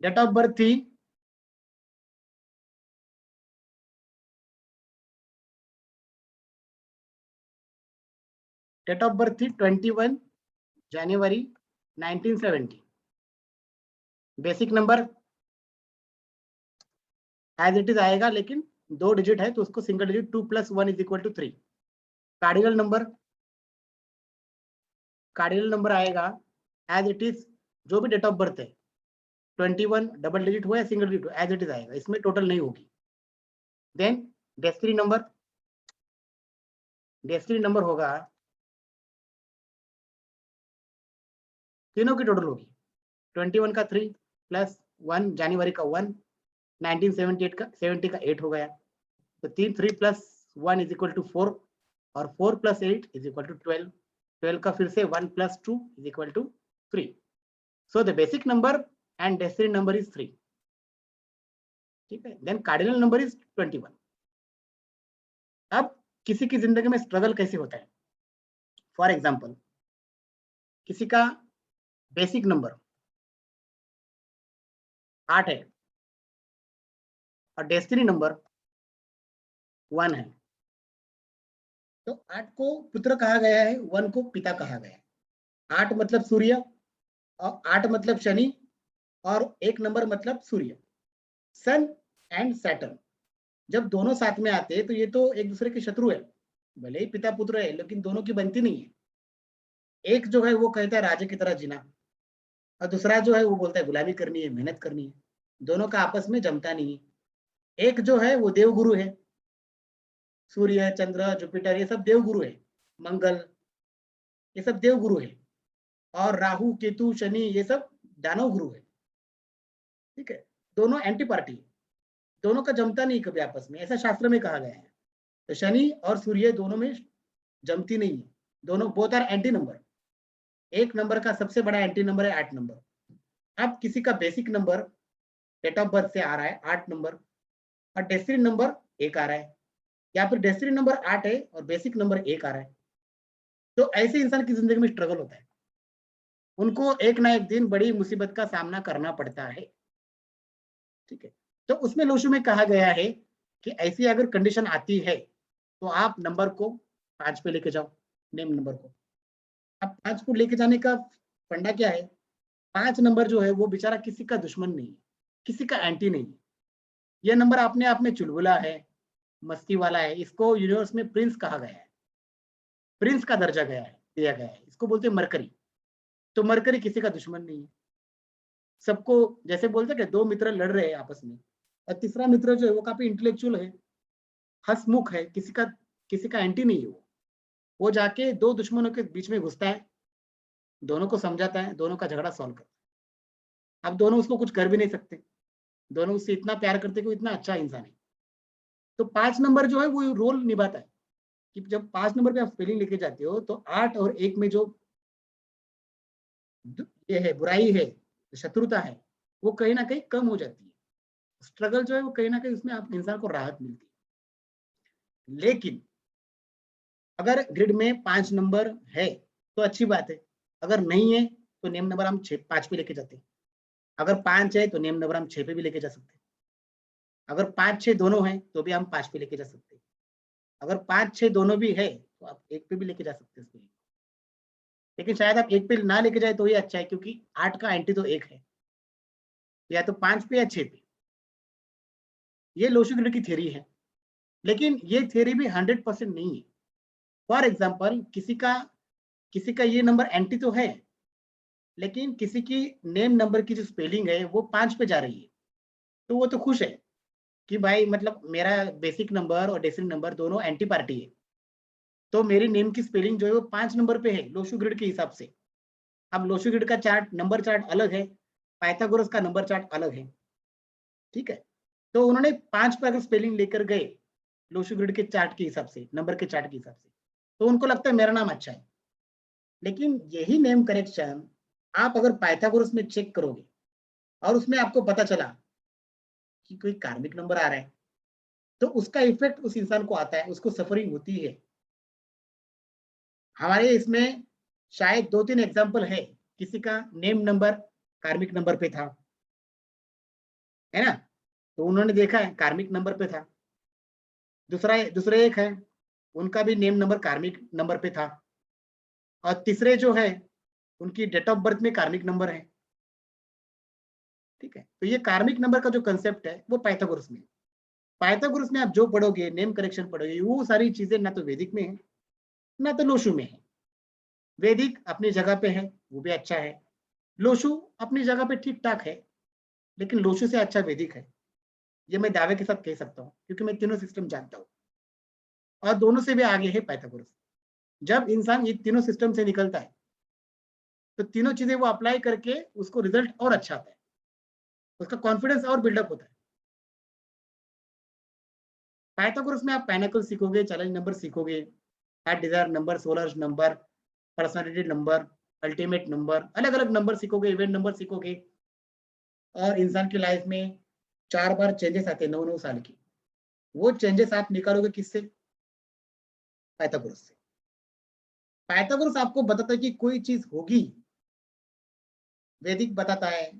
Date of birth थी 21 जनवरी 1970। Basic number as it is आएगा, लेकिन 2 डिजिट है तो उसको सिंगल डिजिट 2 + 1 = 3। कार्डिनल नंबर आएगा एज इट इज, जो भी डेट ऑफ बर्थ है 21 डबल डिजिट हो या सिंगल डिजिट हो, एज इट इज आएगा, इसमें टोटल नहीं होगी। देन डेस्टिनी नंबर होगा, तीनों की टोटल होगी 21 का 3 + 1 जनवरी का 1 1978 का 70 का 8 हो गया। तो 3 + 1 = 4 और 4 + 8 = 12। 12 का फिर से 1 + 2 = 3। So the basic number and destiny number is 3। ठीक है। Then cardinal number is 21। अब किसी की जिंदगी में स्ट्रगल कैसे होता है? फॉर एग्जाम्पल, किसी का बेसिक नंबर 8 है और डेस्टिनी नंबर 1 है, तो 8 को पुत्र कहा गया है, 1 को पिता कहा गया है। 8 मतलब सूर्य और 8 मतलब शनि और 1 नंबर मतलब सूर्य, सन एंड सैटर्न। जब दोनों साथ में आते हैं तो ये तो एक दूसरे के शत्रु है, भले ही पिता पुत्र है, लेकिन दोनों की बनती नहीं है। एक जो है वो कहता है राजा की तरह जीना, और दूसरा जो है वो बोलता है गुलामी करनी है, मेहनत करनी है। दोनों का आपस में जमता नहीं है। एक जो है वो देवगुरु है, सूर्य चंद्र जुपिटर ये सब देवगुरु है, मंगल ये सब देवगुरु है, और राहु केतु शनि ये सब दानव गुरु है। ठीक है, दोनों एंटी पार्टी, दोनों का जमता नहीं कभी आपस में, ऐसा शास्त्र में कहा गया है। तो शनि और सूर्य दोनों में जमती नहीं है, दोनों बोथ आर एंटी नंबर। एक नंबर का सबसे बड़ा एंटी नंबर है 8 नंबर। अब किसी का basic number date of birth से आ रहा है 8 नंबर और डेस्टिनी नंबर 1 आ रहा है, या फिर डेस्टिनी नंबर 8 है और बेसिक नंबर 1 आ रहा है, तो ऐसे इंसान की जिंदगी में स्ट्रगल होता है। उनको एक ना एक दिन बड़ी मुसीबत का सामना करना पड़ता है। ठीक है, तो उसमें लोशु में कहा गया है कि ऐसी अगर कंडीशन आती है तो आप नंबर को 5 पे लेके जाओ, नेम नंबर को। अब 5 को लेके जाने का फंडा क्या है? 5 नंबर जो है वो बेचारा किसी का दुश्मन नहीं है, किसी का एंटी नहीं है। ये नंबर अपने आप में चुलबुला है, मस्ती वाला है, इसको यूनिवर्स में प्रिंस कहा गया है, प्रिंस का दर्जा दिया गया है, इसको बोलते हैं मरकरी। तो मरकरी किसी का दुश्मन नहीं है, सबको, जैसे बोलते हैं कि 2 मित्र लड़ रहे हैं आपस में और तीसरा मित्र जो है वो काफी इंटेलेक्चुअल है, हंसमुख है, किसी का एंटी नहीं है। वो जाके 2 दुश्मनों के बीच में घुसता है, दोनों को समझाता है, दोनों का झगड़ा सॉल्व करता है। अब दोनों उसको कुछ कर भी नहीं सकते, दोनों उससे इतना प्यार करते कि वो इतना अच्छा इंसान है। तो 5 नंबर जो है वो रोल निभाता है कि जब 5 नंबर पे आप स्पेलिंग लेके जाते हो तो 8 और 1 में जो ये है, बुराई है, शत्रुता है, वो कहीं ना कहीं कम हो जाती है। स्ट्रगल जो है वो कहीं ना कहीं उसमें आप इंसान को राहत मिलती है। लेकिन अगर ग्रिड में 5 नंबर है तो अच्छी बात है, अगर नहीं है तो नेम नंबर हम 5 पे लेके जाते हैं। अगर 5 है तो नेम नंबर हम 6 पे भी लेके जा सकते हैं। अगर 5-6 दोनों है तो भी हम 5 पे लेके जा सकते हैं। अगर 5-6 दोनों भी है तो आप 1 पे भी लेके जा सकते हैं। लेकिन शायद आप 1 पे ना लेके जाए तो ही अच्छा है, क्योंकि 8 का एंटी तो 1 है, या तो 5 पे या 6 पे। ये लोशीग्रेड की थ्योरी है, लेकिन ये थ्योरी भी 100% नहीं है। फॉर एग्जाम्पल, किसी का ये नंबर एंटी तो है, लेकिन किसी की नेम नंबर की जो स्पेलिंग है वो 5 पे जा रही है, तो वो तो खुश है कि भाई मतलब मेरा बेसिक नंबर और डेसिमल नंबर दोनों एंटी पार्टी है, तो मेरी नेम की स्पेलिंग जो है वो 5 नंबर पे है लोशु ग्रिड के हिसाब से। अब लोशु ग्रिड का चार्ट, नंबर चार्ट अलग है, पाइथागोरस का नंबर चार्ट अलग है। ठीक है, तो उन्होंने 5 पे अगर स्पेलिंग लेकर गए लोशु ग्रिड के चार्ट के हिसाब से, नंबर के चार्ट के हिसाब से, तो उनको लगता है मेरा नाम अच्छा है। लेकिन यही नेम करेक्शन आप अगर पाइथागोरस में चेक करोगे और उसमें आपको पता चला कि कोई कार्मिक नंबर आ रहा है, तो उसका इफेक्ट उस इंसान को आता है, उसको सफरिंग होती है। हमारे इसमें शायद 2-3 एग्जाम्पल है, किसी का नेम नंबर कार्मिक नंबर पे था, है ना। तो उन्होंने देखा है कार्मिक नंबर पे था। दूसरे एक है, उनका भी नेम नंबर कार्मिक नंबर पे था। और तीसरे जो है, उनकी डेट ऑफ बर्थ में कार्मिक नंबर है। ठीक है, तो ये कार्मिक नंबर का जो कंसेप्ट है वो पाइथागोरस में है। पाइथागोरस में आप जो पढ़ोगे, नेम करेक्शन पढ़ोगे, वो सारी चीजें ना तो वैदिक में है ना तो लोशु में है। वैदिक अपनी जगह पे है, वो भी अच्छा है। लोशु अपनी जगह पे ठीक ठाक है, लेकिन लोशु से अच्छा वैदिक है, ये मैं दावे के साथ कह सकता हूँ, क्योंकि मैं तीनों सिस्टम जानता हूँ। और दोनों से भी आगे है पाइथागोरस। जब इंसान ये तीनों सिस्टम से निकलता है, तो तीनों चीजें वो अप्लाई करके उसको रिजल्ट और अच्छा आता है, उसका कॉन्फिडेंस और बिल्डअप होता है। पाइथागोरस में आप पाइनेकल सीखोगे, चैलेंज नंबर सीखोगे, heart Dzire number, solar number, personality number, ultimate number, अलग अलग नंबर सीखोगे, इवेंट नंबर सीखोगे। और इंसान की लाइफ में 4 बार चेंजेस आते हैं 9-9 साल की। वो चेंजेस आप निकालोगे किससे? पाइथागोरस से। पाइथागोरस आपको बताता है कि कोई चीज होगी, वैदिक बताता है,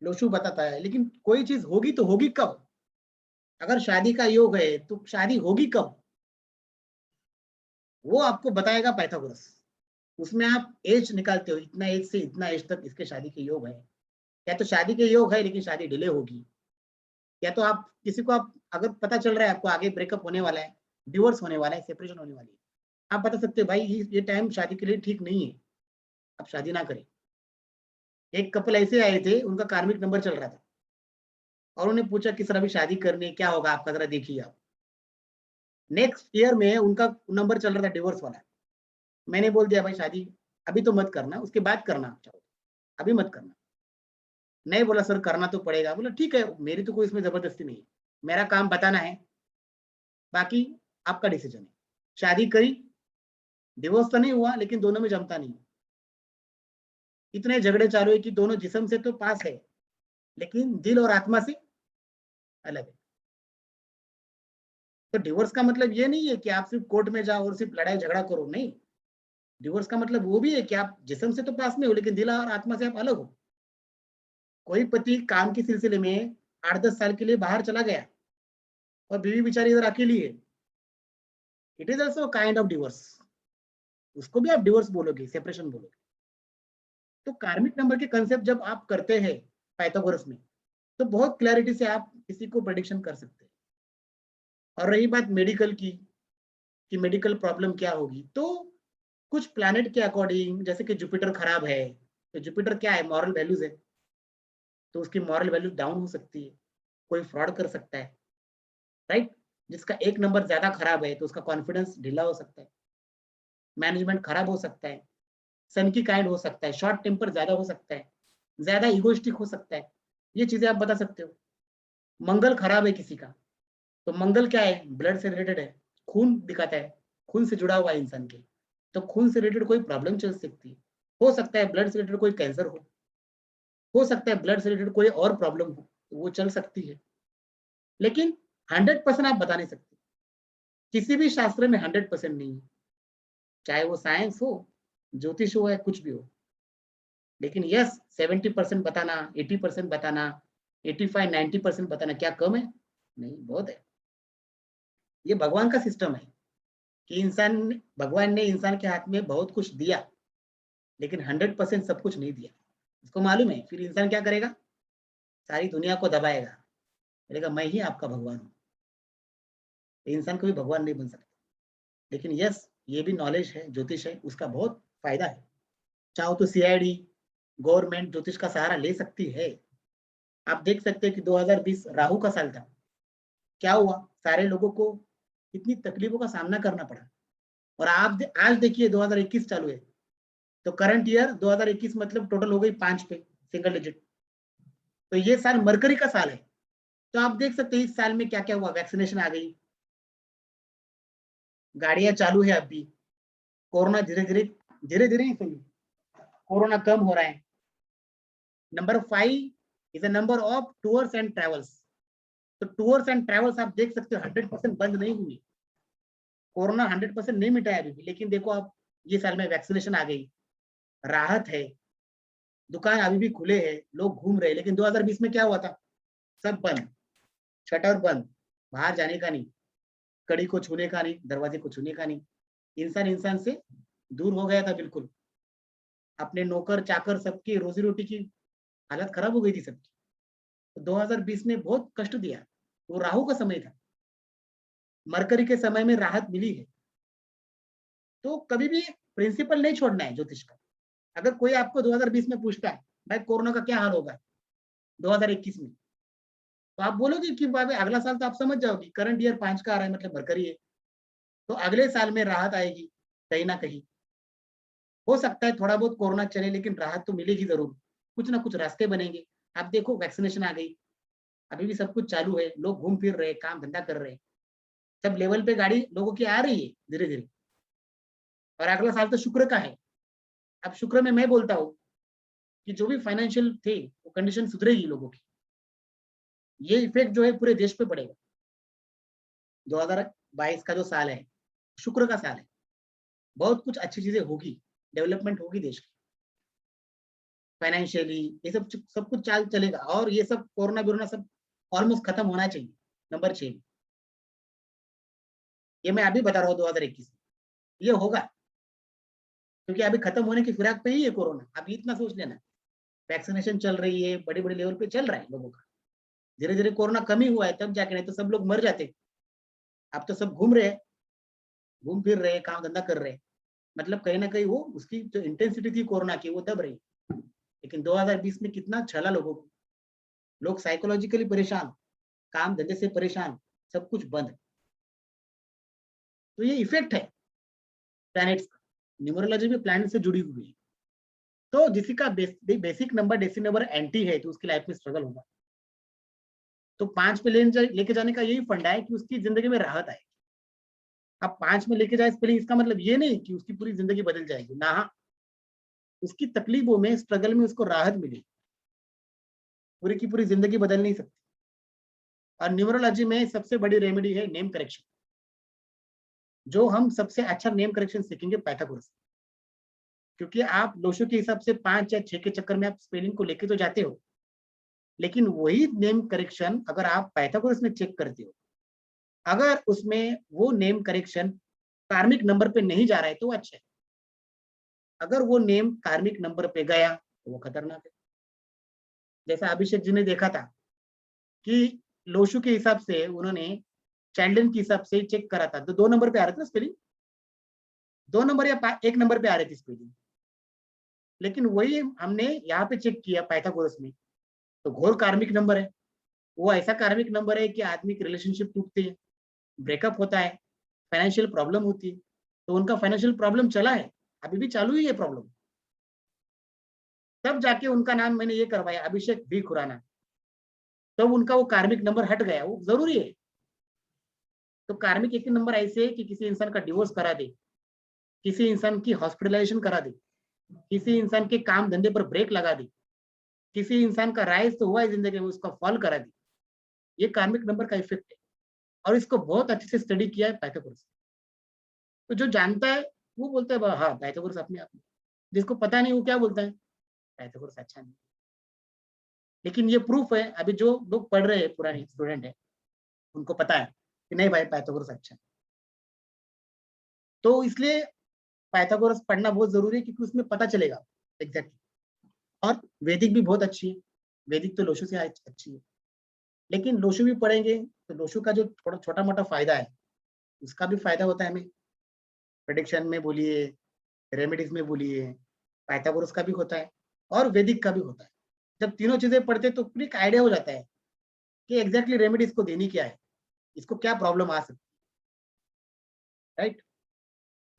लोशु बताता है, लेकिन कोई चीज होगी तो होगी कब? अगर शादी का योग है तो शादी होगी कब? वो आपको बताएगा पाइथागोरस। उसमें आप एज निकालते हो, इतना एज से इतना एज तक इसके शादी के योग है। या तो शादी के योग है लेकिन शादी डिले होगी, या तो आप किसी को, आप अगर पता चल रहा है आपको आगे ब्रेकअप होने वाला है, डिवोर्स होने वाला है, सेपरेशन होने वाली है, आप बता सकते हो भाई ये टाइम शादी के लिए ठीक नहीं है, आप शादी ना करें। एक कपल ऐसे आए थे, उनका कार्मिक नंबर चल रहा था, और उन्होंने पूछा कि सर अभी शादी करनी है, क्या होगा आपका, जरा देखिए आप। नेक्स्ट ईयर में उनका नंबर चल रहा था डिवोर्स वाला। मैंने बोल दिया भाई शादी अभी तो मत करना, उसके बाद करना आप चाहो, अभी मत करना। नहीं, बोला सर करना तो पड़ेगा। बोला ठीक है, मेरी तो कोई इसमें जबरदस्ती नहीं है, मेरा काम बताना है, बाकी आपका डिसीजन है। शादी करी, डिवोर्स तो नहीं हुआ, लेकिन दोनों में जमता नहीं। इतने झगड़े चालू है कि दोनों जिस्म से तो पास है, लेकिन दिल और आत्मा से अलग है। तो डिवोर्स का मतलब ये नहीं है कि आप सिर्फ कोर्ट में जाओ और सिर्फ लड़ाई झगड़ा करो, नहीं। डिवोर्स का मतलब वो भी है कि आप जिस्म से तो पास में हो, लेकिन दिल और आत्मा से आप अलग हो। कोई पति काम के सिलसिले में 8-10 साल के लिए बाहर चला गया और बीवी बेचारी इधर अकेली है, it is also kind of divorce. उसको भी आप डिवोर्स बोलोगे, सेपरेशन बोलोगे। तो कार्मिक नंबर के कंसेप्ट जब आप करते हैं पाइथागोरस में, तो बहुत क्लैरिटी से आप किसी को प्रेडिक्शन कर सकते हैं। और रही बात मेडिकल की, कि मेडिकल प्रॉब्लम क्या होगी, तो कुछ प्लैनेट के अकॉर्डिंग, जैसे कि जुपिटर खराब है, तो जुपिटर क्या है, मॉरल वैल्यूज है, तो उसकी मॉरल वैल्यूज डाउन हो सकती है, कोई फ्रॉड कर सकता है, राइट। जिसका एक नंबर ज्यादा खराब है तो उसका कॉन्फिडेंस ढीला हो सकता है, मैनेजमेंट खराब हो सकता है, सन की काइंड हो सकता है, शॉर्ट टेम्पर ज्यादा हो सकता है, ज्यादा इगोइस्टिक हो सकता है। ये चीजें आप बता सकते हो। मंगल खराब है किसी का, तो मंगल क्या है, ब्लड से रिलेटेड है, खून दिखाता है, खून से जुड़ा हुआ है इंसान के, तो खून से रिलेटेड कोई प्रॉब्लम चल सकती है। हो सकता है ब्लड से रिलेटेड कोई कैंसर हो सकता है ब्लड से रिलेटेड कोई और प्रॉब्लम हो, तो वो चल सकती है। लेकिन 100% आप बता नहीं सकते, किसी भी शास्त्र में 100% नहीं है, चाहे वो साइंस हो, ज्योतिष हो, या कुछ भी हो। लेकिन यस, 70% बताना, 80% बताना, 85-90% बताना, क्या कम है? नहीं, बहुत है। ये भगवान का सिस्टम है कि भगवान ने इंसान के हाथ में बहुत कुछ दिया, लेकिन 100% सब कुछ नहीं दिया। उसको मालूम है फिर इंसान क्या करेगा, सारी दुनिया को दबाएगा, बोलेगा मैं ही आपका भगवान हूँ। इंसान कभी भगवान नहीं बन सकता। लेकिन यस, ये भी नॉलेज है, ज्योतिष है, उसका बहुत फायदा है। चाहो तो सीआईडी, गवर्नमेंट ज्योतिष का सहारा ले सकती है। आप देख सकते हैं कि 2020 राहु का साल था। क्या हुआ, सारे लोगों को कितनी तकलीफों का सामना करना पड़ा। और आप आज देखिए 2021 चालू है, तो करंट ईयर 2021 मतलब टोटल हो गई 5 पे, सिंगल डिजिट। तो ये साल मरकरी का साल है। तो आप देख सकते हैं इस साल में क्या क्या हुआ, वैक्सीनेशन आ गई, गाड़ियां चालू है अभी, कोरोना धीरे धीरे ही सही, कोरोना कम हो रहा है। Number 5 is a number of tours and travels. तो टूर्स एंड ट्रेवल्स आप देख सकते हो 100% बंद नहीं हुई, कोरोना 100% नहीं मिटा है अभी भी। लेकिन देखो आप, ये साल में वैक्सीनेशन आ गई, राहत है, दुकान अभी भी खुले हैं, लोग घूम रहे हैं। लेकिन 2020 में क्या हुआ था, सब बंद, शटर बंद, बाहर जाने का नहीं, कड़ी को छूने का नहीं, दरवाजे को छूने का नहीं। इंसान इंसान से दूर हो गया था बिल्कुल। अपने नौकर चाकर सबकी रोजी रोटी की हालत खराब हो गई थी सबकी। तो 2020 ने बहुत कष्ट दिया। वो राहु का समय था, मरकरी के समय में राहत मिली है। तो कभी भी प्रिंसिपल नहीं छोड़ना है ज्योतिष का। अगर कोई आपको 2020 में पूछता है भाई कोरोना का क्या हाल होगा 2021 में, तो आप बोलोगे कि भाई अगला साल, तो आप समझ जाओगे करंट ईयर 5 का आ रहा है मतलब मरकरी है, तो अगले साल में राहत आएगी कहीं ना कहीं। हो सकता है थोड़ा बहुत कोरोना चले, लेकिन राहत तो मिलेगी जरूर। कुछ ना कुछ रास्ते बनेंगे। आप देखो वैक्सीनेशन आ गई, अभी भी सब कुछ चालू है, लोग घूम फिर रहे, काम धंधा कर रहे हैं, सब लेवल पे गाड़ी लोगों की आ रही है धीरे धीरे। और अगला साल तो शुक्र का है। अब शुक्र में मैं बोलता हूँ कि जो भी फाइनेंशियल थे वो कंडीशन सुधरेगी लोगों की। ये इफेक्ट जो है पूरे देश पे पड़ेगा। 2022 का जो साल है शुक्र का साल है, बहुत कुछ अच्छी चीजें होगी, डेवलपमेंट होगी देश की, फाइनेंशियली ये सब कुछ चाल चलेगा। और ये सब कोरोना बिरोना सब ऑलमोस्ट खत्म होना चाहिए। नंबर 6, ये मैं अभी बता रहा हूँ 2021 ये होगा, क्योंकि अभी खत्म होने की फिराक पे ही है कोरोना। अभी इतना सोच लेना, वैक्सीनेशन चल रही है, बड़े बड़े लेवल पे चल रहा है लोगों का। धीरे धीरे कोरोना कम ही हुआ है तब जाके, नहीं तो सब लोग मर जाते। अब तो सब घूम रहे हैं, घूम फिर रहे हैं, काम धंधा कर रहे हैं, मतलब कहीं ना कहीं वो उसकी जो इंटेंसिटी थी कोरोना की वो दब रही। लेकिन 2020 में कितना छला लोगों को, लोग साइकोलॉजिकली परेशान, काम धंधे से परेशान, सब कुछ बंद। तो ये इफेक्ट है प्लैनेट्स का। न्यूमरोलॉजी भी प्लैनेट से जुड़ी हुई है। तो जिसी का बेसिक नंबर डेसिक नंबर एंटी है तो उसकी लाइफ में स्ट्रगल होगा। तो 5 पे लेके जाने का यही फंडा है कि उसकी जिंदगी में राहत आए। अब 5 में लेके जाए स्पेलिंग, इसका मतलब ये नहीं कि उसकी पूरी जिंदगी बदल जाएगी ना। उसकी तकलीफों में, स्ट्रगल में उसको राहत मिली, पूरी की पूरी जिंदगी बदल नहीं सकती। और न्यूमरोलॉजी में सबसे बड़ी रेमेडी है नेम करेक्शन। जो हम सबसे अच्छा नेम करेक्शन सीखेंगे पाइथागोरस, क्योंकि आप लोशो के हिसाब से 5 या 6 के चक्कर में आप स्पेलिंग को लेके तो जाते हो, लेकिन वही नेम करेक्शन अगर आप पाइथागोरस में चेक करते हो, अगर उसमें वो नेम करेक्शन कार्मिक नंबर पे नहीं जा रहा है तो वो अच्छा है। अगर वो नेम कार्मिक नंबर पे गया तो वो खतरनाक है। जैसा अभिषेक जी ने देखा था कि लोशु के हिसाब से उन्होंने चैंडन के हिसाब से चेक करा था, तो 2 नंबर पे आ रहा था स्पेलिंग, 2 नंबर या 1 नंबर पे आ रही थी स्पेलिंग। लेकिन वही हमने यहाँ पे चेक किया पाइथागोरस में, तो घोर कार्मिक नंबर है। वो ऐसा कार्मिक नंबर है कि आदमी की रिलेशनशिप टूटती है, ब्रेकअप होता है, फाइनेंशियल प्रॉब्लम होती है। तो उनका फाइनेंशियल प्रॉब्लम चला है, अभी भी चालू ही है प्रॉब्लम। तब जाके उनका नाम मैंने ये करवाया अभिषेक भी खुराना, तब उनका वो कार्मिक नंबर हट गया। वो जरूरी है। तो कार्मिक एक नंबर ऐसे है कि किसी इंसान का डिवोर्स करा दे, किसी इंसान की हॉस्पिटलाइजेशन करा दे, किसी इंसान के काम धंधे पर ब्रेक लगा दी, किसी इंसान का राइज तो हुआ है जिंदगी में उसका फॉल करा दी। ये कार्मिक नंबर का इफेक्ट है। और इसको बहुत अच्छे से स्टडी किया है पाइथागोरस। तो जो जानता है वो बोलता है हाँ पाइथागोरस अपने आप में। जिसको पता नहीं वो क्या बोलता है, पाइथागोरस अच्छा नहीं। लेकिन ये प्रूफ है, अभी जो लोग पढ़ रहे हैं पुराने स्टूडेंट है उनको पता है कि नहीं भाई पाइथागोरस अच्छा है। तो इसलिए पाइथागोरस पढ़ना बहुत जरूरी है, क्योंकि उसमें पता चलेगा एग्जैक्टली। और वैदिक भी बहुत अच्छी है, वैदिक तो लोशु से अच्छी है। लेकिन लोशु भी पढ़ेंगे तो लोशु का जो थोड़ा छोटा मोटा फायदा है उसका भी फायदा होता है हमें। प्रेडिक्शन में बोलिए, रेमेडीज में बोलिए, पाइथागोरस का भी होता है और वैदिक का भी होता है। जब तीनों चीजें पढ़ते तो पूरी एक आइडिया हो जाता है कि एग्जैक्टली रेमेडी इसको देनी क्या है, इसको क्या प्रॉब्लम आ सकती है, राइट।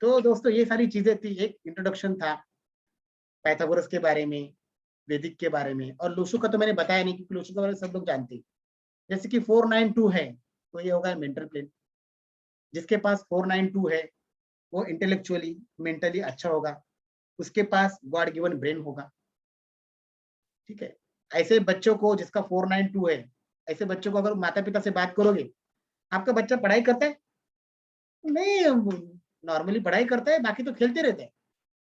तो दोस्तों ये सारी चीजें थी, एक इंट्रोडक्शन था पाइथागोरस के बारे में, वैदिक के बारे में। और लोशु का तो मैंने बताया नहीं, क्योंकि लोशु के बारे में सब लोग जानते हैं। जैसे कि 492 है तो ये होगा मेंटल प्लेन। जिसके पास 492 है वो इंटेलेक्चुअली मेंटली अच्छा होगा, उसके पास गॉड गिवन ब्रेन होगा। ठीक है। ऐसे बच्चों को जिसका 492 है, ऐसे बच्चों को अगर माता पिता से बात करोगे, आपका बच्चा पढ़ाई करता है नहीं, नॉर्मली पढ़ाई करता है, बाकी तो खेलते रहते हैं।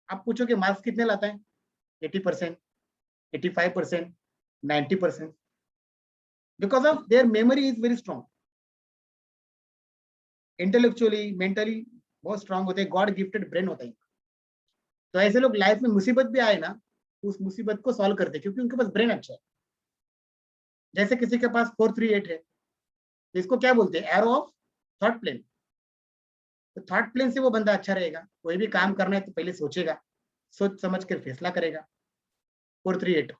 आप पूछोगे मार्क्स कितने लाता है, 80%, 85%, 90%। Because of their memory is very strong, intellectually mentally बहुत स्ट्रांग होते हैं, गॉड गिफ्टेड ब्रेन होता है। तो ऐसे लोग लाइफ में मुसीबत भी आए ना, उस मुसीबत को सॉल्व करते हैं क्योंकि उनके पास ब्रेन अच्छा है। जैसे किसी के पास 438 है, तो इसको क्या बोलते हैं, एरो ऑफ थॉट प्लेन। तो थॉट प्लेन से वो बंदा अच्छा रहेगा, कोई भी काम करना है तो पहले सोचेगा, सोच समझ कर फैसला करेगा। 438।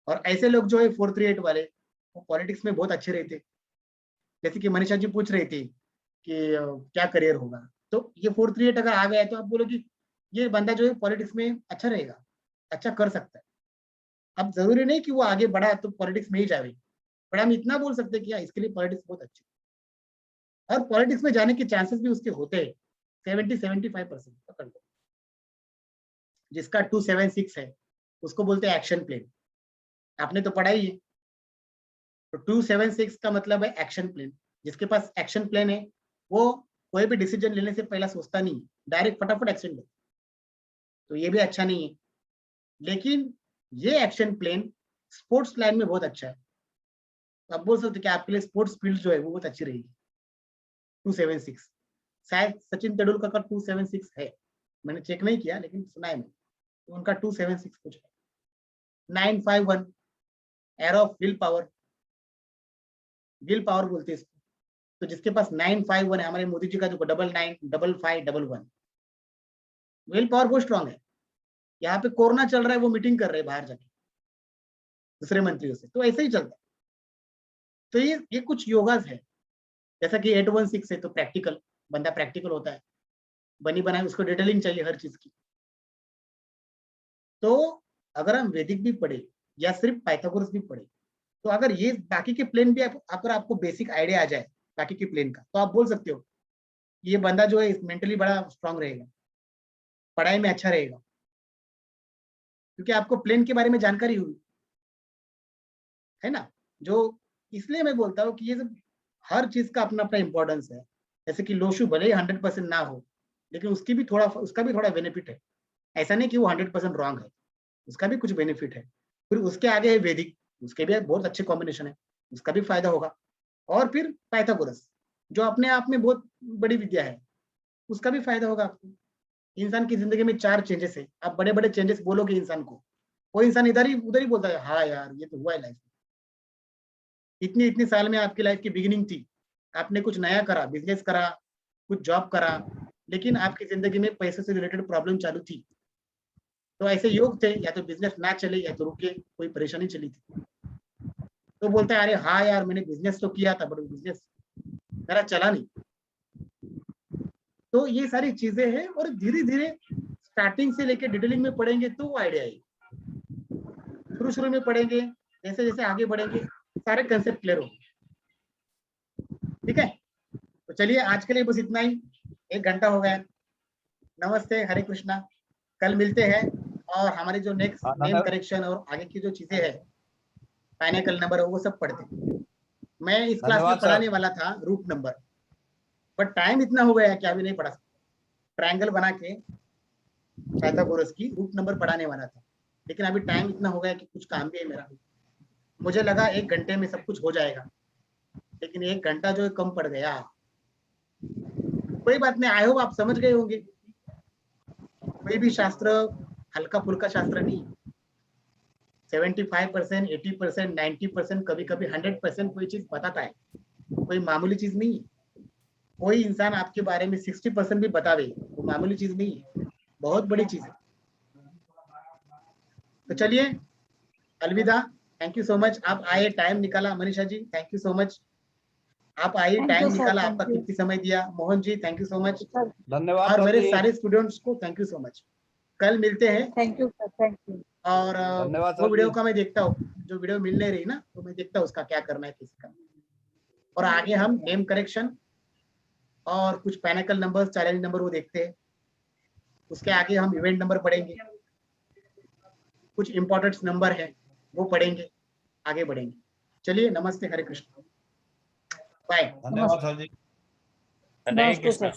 और ऐसे लोग जो है 438 वाले, वो पॉलिटिक्स में बहुत अच्छे रहते। जैसे कि मनीषा जी पूछ रही थी कि क्या करियर होगा, तो ये 438 अगर आ गया है तो आप बोलो कि ये बंदा जो है पॉलिटिक्स में अच्छा रहेगा, अच्छा कर सकता है। अब जरूरी नहीं कि वो आगे बढ़ा तो पॉलिटिक्स में ही जाए, पर हम इतना बोल सकते हैं कि इसके लिए पॉलिटिक्स बहुत अच्छी, और पॉलिटिक्स में जाने के चांसेस भी उसके होते हैं 70-75% पकड़ लो। जिसका 276 है उसको बोलते हैं एक्शन प्लेन, आपने तो पढ़ा ही है। तो 276 का मतलब है एक्शन प्लेन। जिसके पास एक्शन प्लेन है वो कोई भी डिसीजन लेने से पहला सोचता नहीं, डायरेक्ट फटाफट एक्शन ले। तो ये भी अच्छा नहीं है। लेकिन ये एक्शन प्लेन स्पोर्ट्स लाइन में बहुत अच्छा है। तो आप बोल सकते कि आपके लिए स्पोर्ट्स फील्ड जो है वो बहुत अच्छी रहेगी। 276 शायद सचिन तेंदुलकर का 276 है, मैंने चेक नहीं किया लेकिन सुना है मैंने, तो उनका 276 कुछ है। 951 arrow of will power, will power बोलते हैं इसको। तो जिसके पास 951 है, हमारे मोदी जी का जो 995511, विल पावर बहुत स्ट्रांग है। यहाँ पे कोरोना चल रहा है, वो मीटिंग कर रहे हैं बाहर जाके दूसरे मंत्रियों से, तो ऐसे ही चलता है। तो ये कुछ योगास है। जैसा कि 816 है तो प्रैक्टिकल, बंदा प्रैक्टिकल होता है, बनी बनाई उसको डिटेलिंग चाहिए हर चीज की। तो अगर हम वैदिक भी पढ़े या सिर्फ पाइथागोरस भी पढ़े, तो अगर ये बाकी के प्लेन भी अगर आपको बेसिक आइडिया आ जाए बाकी के प्लेन का, तो आप बोल सकते हो ये बंदा जो है मेंटली बड़ा स्ट्रांग रहेगा, पढ़ाई में अच्छा रहेगा, क्योंकि आपको प्लेन के बारे में जानकारी हुई है ना। जो इसलिए मैं बोलता हूँ कि ये सब हर चीज का अपना अपना इंपॉर्टेंस है। जैसे कि लोशु भले ही 100% ना हो, लेकिन उसका भी थोड़ा बेनिफिट है। ऐसा नहीं कि वो 100% रॉन्ग है, उसका भी कुछ बेनिफिट है। फिर उसके आगे है वैदिक, उसके भी बहुत अच्छे कॉम्बिनेशन है, उसका भी फायदा होगा। और फिर पाइथागोरस जो अपने आप में बहुत बड़ी विद्या है, उसका भी फायदा होगा आपको। इंसान की जिंदगी में 4 चेंजेस है। आप बड़े बड़े चेंजेस बोलोगे इंसान को, वो इंसान इधर ही उधर ही बोलता है हाँ यार ये तो हुआ है लाइफ में। इतनी इतनी साल में आपकी लाइफ की बिगिनिंग थी, आपने कुछ नया करा, बिजनेस करा, कुछ जॉब करा, लेकिन आपकी जिंदगी में पैसे से रिलेटेड प्रॉब्लम चालू थी। तो ऐसे योग थे, या तो बिजनेस ना चले या तो रुके, कोई परेशानी चली थी। तो बोलता है अरे हाँ यार मैंने बिजनेस तो किया था, बट बिजनेस मेरा चला नहीं। तो ये सारी चीजें हैं, और धीरे धीरे स्टार्टिंग से लेके डिटेलिंग में पढ़ेंगे तो वो आइडिया आएगी। शुरू में पढ़ेंगे, जैसे जैसे आगे बढ़ेंगे सारे कंसेप्ट क्लियर होंगे। ठीक है, तो चलिए आज के लिए बस इतना ही, 1 घंटा हो गया। नमस्ते, हरे कृष्णा। कल मिलते हैं, और हमारी जो नेक्स्ट नेम करेक्शन और आगे की जो चीजें हैं, फाइनल नंबर वो सब पढ़ते हैं। मैं इस क्लास में पढ़ाने वाला था रूट नंबर, बट टाइम इतना हो गया कि अभी नहीं पढ़ा सकता। ट्रायंगल बना के पाइथागोरस की रूट नंबर पढ़ाने वाला था, लेकिन अभी टाइम इतना हो गया कि कुछ काम भी है मेरा। मुझे लगा 1 घंटे में सब कुछ हो जाएगा, लेकिन 1 घंटा जो है कम पड़ गया। कोई बात नहीं, आई होप आप समझ गए होंगे। कोई भी शास्त्र हल्का फुल्का शास्त्र नहीं। 75%, 80%, 90%, कभी कभी 100% कोई चीज बताता है, कोई मामूली चीज नहीं है। कोई इंसान आपके बारे में 60% भी बतावे, वो मामूली चीज नहीं है, बहुत बड़ी चीज है। तो चलिए अलविदा, थैंक यू सो मच। आप आए, टाइम निकाला। Manisha ji thank you so much, आप आइए, टाइम निकाला, आपका कीमती समय दिया। Mohan ji thank you so much, धन्यवाद। और मेरे सारे स्टूडेंट्स को थैंक यू सो मच। कल मिलते हैं। Thank you sir, thank you. और धन्यवाद वो सर वीडियो जी। का मैं देखता हूँ, जो वीडियो मिल नहीं रही ना, तो मैं देखता हूँ उसका क्या करना है किसी का। और आगे हम नेम करेक्शन और कुछ पैनिकल नंबर, चैलेंज नंबर वो देखते हैं। उसके आगे हम इवेंट नंबर पढ़ेंगे, कुछ इंपॉर्टेंट नंबर है वो पढ़ेंगे, आगे बढ़ेंगे। चलिए नमस्ते, हरे कृष्ण, बाय। धन्यवाद सर जी। नमस्ते सर।